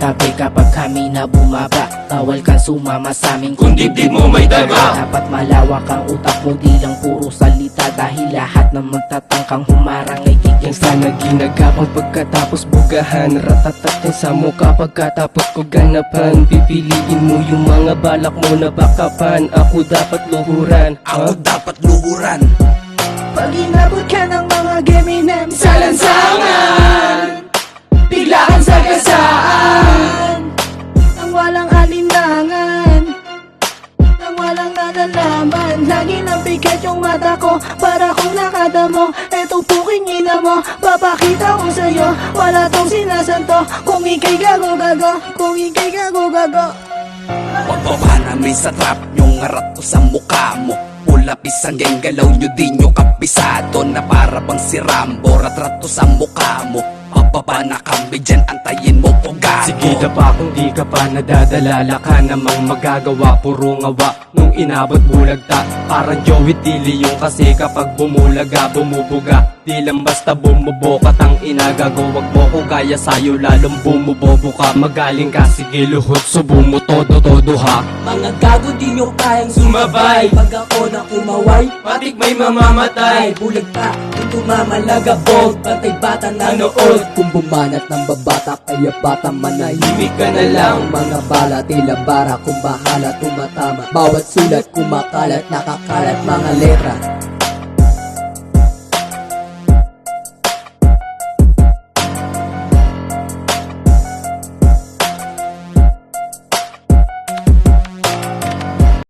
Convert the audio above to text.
katabi kapag kami na bumaba. Bawal kang sumama sa amin kung dibdib mo may daga. Dapat malawak ang utak mo, di lang puro salita. Dahil lahat ng magtatangkang humarang ay Yung sana ginagapang pagkatapos bugahan, ratatatin sa mukha pagkatapos ko ganapan. Pipiliin mo yung mga balak mo na bakapan. Ako dapat luhuran, Ako dapat luhuran. pag inabot ka ng mga geminem sa lansangan, bigla kang sagasaan nang walang alinlangan, nang walang nalalaman. Lagi nang bigat yung mata ko, para kung nakadamo. Etong puking ina mo, papakita ko sa'yo. Wala tong sinasanto, kung ikay gago-gago, kung ikay gago-gago. Pagbaba namin sa trap, yung ngarat ko sa mukha mo. Pula pisang geng, galaw nyo di nyo kapisado. Na para bang si Rambo, ratrato sa mukha mo. Pababa na kami dyan, antayin mo ko gago. sige na pa kung di ka pa nadadalala ka namang magagawa, puro ngawa nung inabot bulagta. Parang Joey Tilly yung kasi kapag bumulaga, bumubuga. Di lang basta bumubo ka, tang inagago. Wag mo ko gaya sa'yo, lalong bumubobo ka. Magaling ka, sige luhot, subo mo todo ha. Mga gago di nyo kayang sumabay. Pag ako na kumaway, Patik may mamamatay. bulag pa, kung tumamalagabog. Pantay bata nanood. Kung bumanat ng babata, kaya bata manahimik ka na lang. Mga bala, tila bara, kung bahala tumatama. Bawat sulat kumakalat, nakakalat mga letra.